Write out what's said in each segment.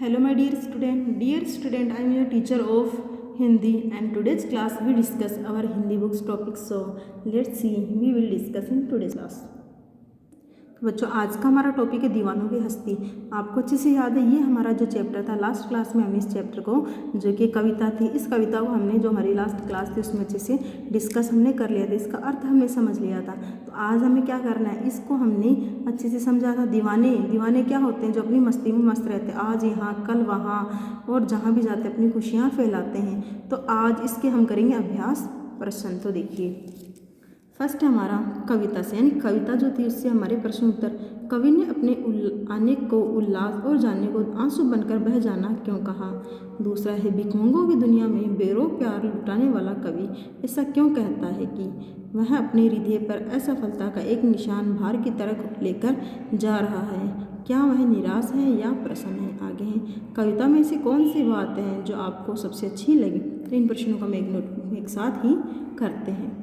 Hello my dear student, I am your teacher of Hindi and today's class we discuss our Hindi books topic. So let's see, we will discuss in today's class. तो बच्चों आज का हमारा topic है दीवानों की हस्ती। आपको अच्छे से याद है ये हमारा जो चैप्टर था लास्ट क्लास में हमने इस चैप्टर को जो कि कविता थी, इस कविता को हमने जो हमारी लास्ट क्लास थी उसमें अच्छे से डिस्कस हमने कर लिया था, इसका अर्थ हमने समझ लिया था। तो आज हमें क्या करना है, इसको हमने अच्छे से समझा था। दीवाने क्या होते हैं, जो अपनी मस्ती में मस्त रहते हैं, आज यहाँ कल वहाँ और जहाँ भी जाते अपनी खुशियाँ फैलाते हैं। तो आज इसके हम करेंगे अभ्यास प्रश्न। तो देखिए फर्स्ट हमारा कविता से, यानी कविता जो थी उससे हमारे प्रश्न उत्तर। कवि ने अपने आने को उल्लास और जाने को आंसू बनकर बह जाना क्यों कहा। दूसरा है भिखमंगों की दुनिया में बेरोक प्यार लुटाने वाला कवि ऐसा क्यों कहता है कि वह अपने हृदय पर असफलता का एक निशान भार की तरह लेकर जा रहा है। क्या वह निराश है या प्रसन्न है। आगे हैं कविता में ऐसी कौन सी बातें हैं जो आपको सबसे अच्छी लगी। तो इन प्रश्नों को हम एक साथ ही करते हैं।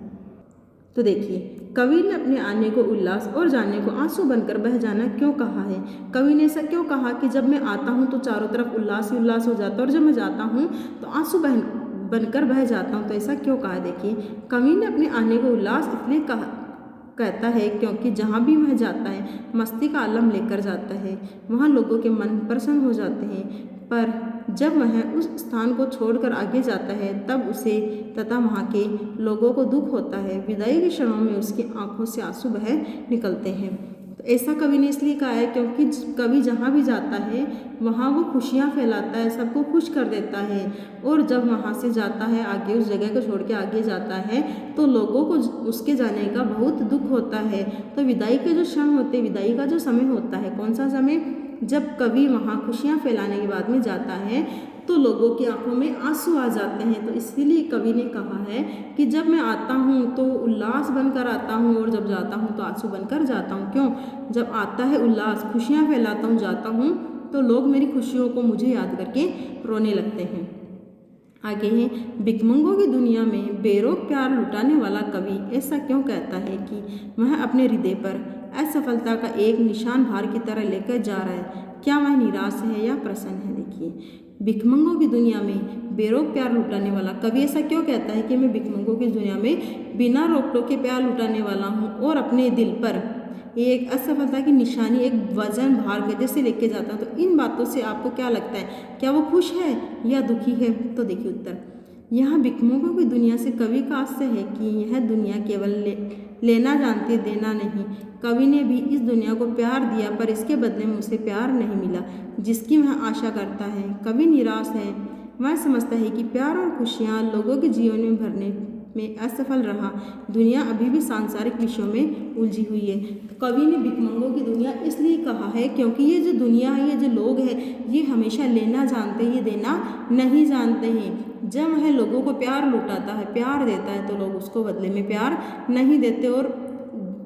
तो देखिए कवि ने अपने आने को उल्लास और जाने को आंसू बनकर बह जाना क्यों कहा है। कवि ने ऐसा क्यों कहा कि जब मैं आता हूँ तो चारों तरफ उल्लास ही उल्लास हो जाता है और जब मैं जाता हूँ तो आंसू बनकर बह जाता हूँ। तो ऐसा क्यों कहा। देखिए कवि ने अपने आने को उल्लास इसलिए कहता है क्योंकि जहाँ भी वह जाता है मस्ती का आलम लेकर जाता है, वहाँ लोगों के मन प्रसन्न हो जाते हैं। पर जब वह उस स्थान को छोड़कर आगे जाता है तब उसे तथा वहाँ के लोगों को दुख होता है। विदाई के क्षणों में उसकी आंखों से आंसू बह निकलते हैं। तो ऐसा कवि ने इसलिए कहा है क्योंकि कवि जहाँ भी जाता है वहाँ वो खुशियाँ फैलाता है, सबको खुश कर देता है। और जब वहाँ से जाता है आगे, उस जगह को छोड़ के आगे जाता है तो लोगों को उसके जाने का बहुत दुख होता है। तो विदाई के जो क्षण होते, विदाई का जो समय होता है, कौन सा समय, जब कवि वहाँ खुशियाँ फैलाने के बाद में जाता है तो लोगों की आंखों में आंसू आ जाते हैं। तो इसीलिए कवि ने कहा है कि जब मैं आता हूँ तो उल्लास बनकर आता हूँ और जब जाता हूँ तो आंसू बनकर जाता हूँ। क्यों, जब आता है उल्लास, खुशियाँ फैलाता हूँ, जाता हूँ तो लोग मेरी खुशियों को मुझे याद करके रोने लगते हैं। आगे हैं भिखमंगों की दुनिया में बेरोक प्यार लुटाने वाला कवि ऐसा क्यों कहता है कि वह अपने हृदय पर असफलता का एक निशान भार की तरह लेकर जा रहा है। क्या वह निराश है या प्रसन्न है। देखिए भिखमंगों की दुनिया में बेरोक प्यार लुटाने वाला कवि ऐसा क्यों कहता है कि मैं भिखमंगों की दुनिया में बिना रोक टोक के प्यार लुटाने वाला हूँ और अपने दिल पर एक असफलता की निशानी, एक वजन भार के जैसे लेके जाता है। तो इन बातों से आपको क्या लगता है, क्या वो खुश है या दुखी है। तो देखिए उत्तर, यहाँ भिखमंगों की दुनिया से कवि का आशय है कि यह दुनिया केवल लेना जानती है, देना नहीं। कवि ने भी इस दुनिया को प्यार दिया पर इसके बदले में उसे प्यार नहीं मिला जिसकी वह आशा करता है। कवि निराश है, वह समझता है कि प्यार और खुशियाँ लोगों के जीवन में भरने में असफल रहा। दुनिया अभी भी सांसारिक विषयों में उलझी हुई है। तो कवि ने भिखमंगों की दुनिया इसलिए कहा है क्योंकि ये जो दुनिया है, ये जो लोग हैं, ये हमेशा लेना जानते हैं, ये देना नहीं जानते हैं। जब वह लोगों को प्यार लुटाता है, प्यार देता है तो लोग उसको बदले में प्यार नहीं देते। और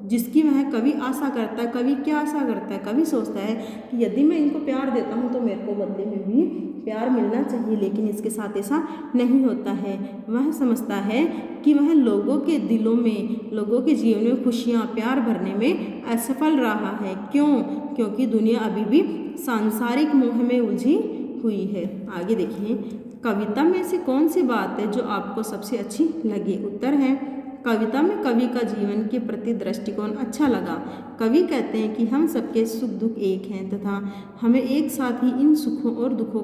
जिसकी वह कवि आशा करता है, कवि क्या आशा करता है, कवि सोचता है कि यदि मैं इनको प्यार देता हूँ तो मेरे को बदले में भी प्यार मिलना चाहिए, लेकिन इसके साथ ऐसा नहीं होता है। वह समझता है कि वह लोगों के दिलों में, लोगों के जीवन में खुशियाँ, प्यार भरने में असफल रहा है। क्यों, क्योंकि दुनिया अभी भी सांसारिक मोह में उलझी हुई है। आगे देखिए कविता में ऐसी कौन सी बात है जो आपको सबसे अच्छी लगी। उत्तर है कविता में कवि का जीवन के प्रति दृष्टिकोण अच्छा लगा। कवि कहते हैं कि हम सबके सुख दुख एक हैं तथा हमें एक साथ ही इन सुखों और दुखों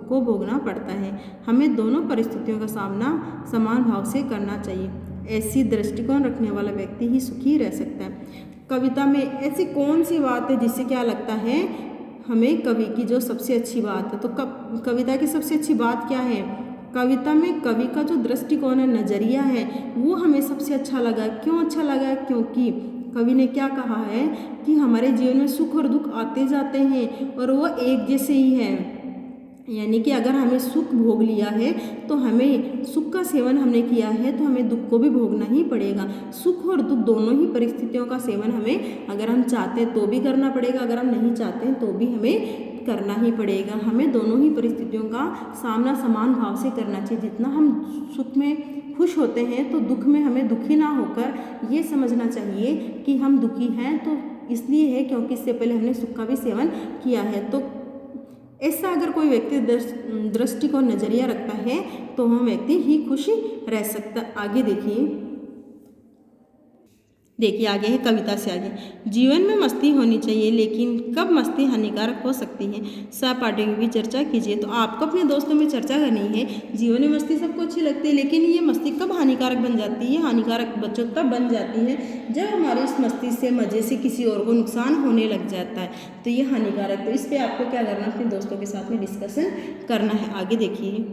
को भोगना पड़ता है। हमें दोनों परिस्थितियों का सामना समान भाव से करना चाहिए। ऐसी दृष्टिकोण रखने वाला व्यक्ति ही सुखी रह सकता है। कविता में ऐसी कौन सी बात है जिससे क्या लगता है हमें कवि की जो सबसे अच्छी बात है। तो कविता की सबसे अच्छी बात क्या है, कविता में कवि का जो दृष्टिकोण है, नज़रिया है, वो हमें सबसे अच्छा लगा। क्यों अच्छा लगा, क्योंकि कवि ने क्या कहा है कि हमारे जीवन में सुख और दुख आते जाते हैं और वो एक जैसे ही हैं। यानी कि अगर हमें सुख भोग लिया है तो हमें सुख का सेवन हमने किया है तो हमें दुख को भी भोगना ही पड़ेगा। सुख और दुख दोनों ही परिस्थितियों का सेवन हमें, अगर हम चाहते हैं तो भी करना पड़ेगा, अगर हम नहीं चाहते हैं तो भी हमें करना ही पड़ेगा। हमें दोनों ही परिस्थितियों का सामना समान भाव से करना चाहिए। जितना हम सुख में खुश होते हैं तो दुख में हमें दुखी ना होकर ये समझना चाहिए कि हम दुखी हैं तो इसलिए है क्योंकि इससे पहले हमने सुख का भी सेवन किया है। तो ऐसा अगर कोई व्यक्ति दृष्टिकोण नज़रिया रखता है तो वह व्यक्ति ही खुश रह सकता। आगे देखिए आगे है कविता से आगे, जीवन में मस्ती होनी चाहिए लेकिन कब मस्ती हानिकारक हो सकती है, सहपाठियों की भी चर्चा कीजिए। तो आपको अपने दोस्तों में चर्चा करनी है। जीवन में मस्ती सबको अच्छी लगती है लेकिन ये मस्ती कब हानिकारक बन जाती है, हानिकारक बच्चों तब बन जाती है जब हमारी इस मस्ती से मज़े से किसी और को नुकसान होने लग जाता है, तो ये हानिकारक। तो इस पर आपको क्या करना है, अपने दोस्तों के साथ में डिस्कशन करना है। आगे देखिए,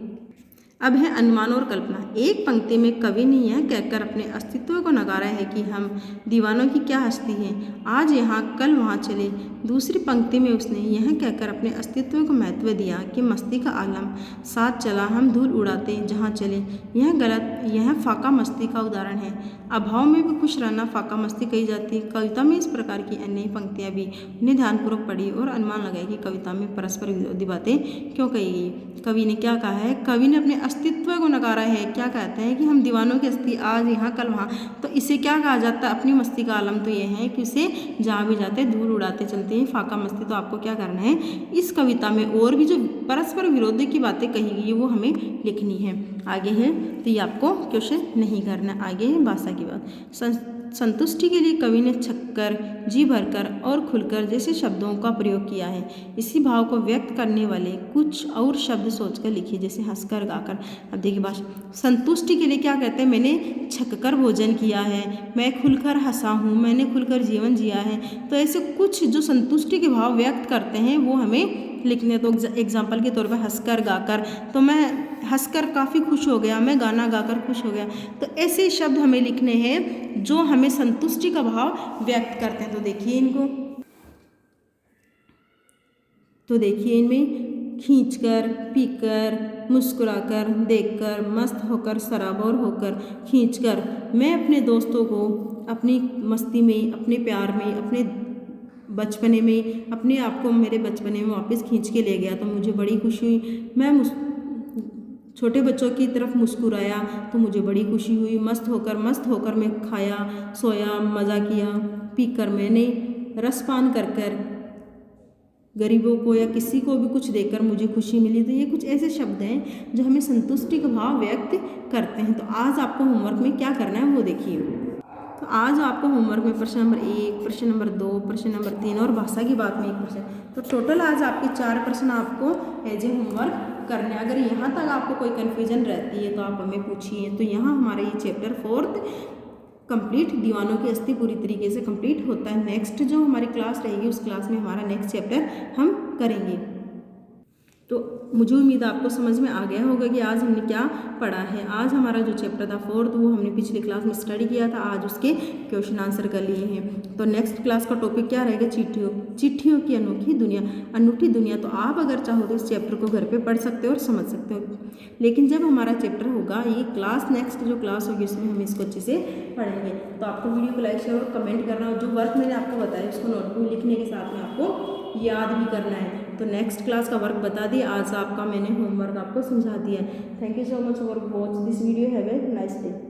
अब है अनुमान और कल्पना। एक पंक्ति में कवि ने यह कहकर अपने अस्तित्व को नकारा है कि हम दीवानों की क्या हस्ती है, आज यहाँ कल वहाँ चले। दूसरी पंक्ति में उसने यह कहकर अपने अस्तित्व को महत्व दिया कि मस्ती का आलम साथ चला, हम धूल उड़ाते जहाँ चले। यह गलत, यह फाका मस्ती का उदाहरण है। अभाव में भी खुश रहना फाका मस्ती कही जाती है। कविता में इस प्रकार की अन्य पंक्तियाँ भी उन्हें ध्यानपूर्वक पढ़ी और अनुमान लगाए कि कविता में परस्पर विरोधी बातें क्यों कही गई। कवि ने क्या कहा है, कवि ने अपने अस्तित्व को नकारा है। क्या कहते हैं कि हम दीवानों की हस्ती, आज यहाँ कल वहाँ। तो इसे क्या कहा जाता है, अपनी मस्ती का आलम तो यह है कि उसे जहाँ भी जाते धूल उड़ाते चलते हैं, फाका मस्ती। तो आपको क्या करना है, इस कविता में और भी जो परस्पर विरोधी की बातें कही गई है वो हमें लिखनी है। आगे है, तो ये आपको क्वेश्चन नहीं करना। आगे है भाषा की बात। संतुष्टि के लिए कवि ने छक्कर, जी भरकर और खुलकर जैसे शब्दों का प्रयोग किया है। इसी भाव को व्यक्त करने वाले कुछ और शब्द सोचकर लिखिए, जैसे हंसकर, गाकर। अब देखिए भाषा, संतुष्टि के लिए क्या कहते हैं, मैंने छक्कर भोजन किया है, मैं खुलकर हंसा हूँ, मैंने खुलकर जीवन जिया है। तो ऐसे कुछ जो संतुष्टि के भाव व्यक्त करते हैं वो हमें लिखने। तो एग्जाम्पल के तौर पर हंसकर, गाकर, तो मैं हंसकर काफ़ी खुश हो गया, मैं गाना गाकर खुश हो गया। तो ऐसे शब्द हमें लिखने हैं जो हमें संतुष्टि का भाव व्यक्त करते हैं। तो देखिए इनको, तो देखिए इनमें खींचकर, पीकर, मुस्कुराकर, देखकर, मस्त होकर, सराबोर होकर। खींचकर, मैं अपने दोस्तों को अपनी मस्ती में, अपने प्यार में, अपने बचपने में, अपने आप को मेरे बचपने में वापस खींच के ले गया तो मुझे बड़ी खुशी हुई। मैं छोटे बच्चों की तरफ मुस्कुराया तो मुझे बड़ी खुशी हुई। मस्त होकर मैं खाया, सोया, मज़ा किया। पीकर, मैंने रसपान कर कर गरीबों को या किसी को भी कुछ देकर मुझे खुशी मिली। तो ये कुछ ऐसे शब्द हैं जो हमें संतुष्टि का भाव व्यक्त करते हैं। तो आज आपको होमवर्क में क्या करना है वो देखिए। तो आज आपको होमवर्क में प्रश्न नंबर 1, प्रश्न नंबर 2, प्रश्न नंबर 3 और भाषा की बात में 1 प्रश्न। तो टोटल आज आपके 4 प्रश्न आपको एज ए होमवर्क करने। अगर यहाँ तक आपको कोई कन्फ्यूजन रहती है तो आप हमें पूछिए। तो यहाँ हमारा ये चैप्टर 4 कंप्लीट, दीवानों की हस्ती पूरी तरीके से कंप्लीट होता है। नेक्स्ट जो हमारी क्लास रहेगी उस क्लास में हमारा नेक्स्ट चैप्टर हम करेंगे। तो मुझे उम्मीद आपको समझ में आ गया होगा कि आज हमने क्या पढ़ा है। आज हमारा जो चैप्टर था 4 वो हमने पिछली क्लास में स्टडी किया था, आज उसके क्वेश्चन आंसर कर लिए हैं। तो नेक्स्ट क्लास का टॉपिक क्या रहेगा, चिट्ठियों की अनोखी दुनिया। तो आप अगर चाहो तो इस चैप्टर को घर पे पढ़ सकते हो और समझ सकते हो। लेकिन जब हमारा चैप्टर होगा, ये क्लास नेक्स्ट जो क्लास होगी उसमें हम इसको अच्छे से पढ़ेंगे। तो आपको वीडियो को लाइक, शेयर और कमेंट करना। जो वर्क मैंने आपको बताया उसको नोटबुक में लिखने के साथ में आपको याद भी करना है। तो नेक्स्ट क्लास का वर्क बता दिया, आज आपका मैंने होमवर्क आपको समझा दिया है। Thank you so much for watch this video. Have a nice day.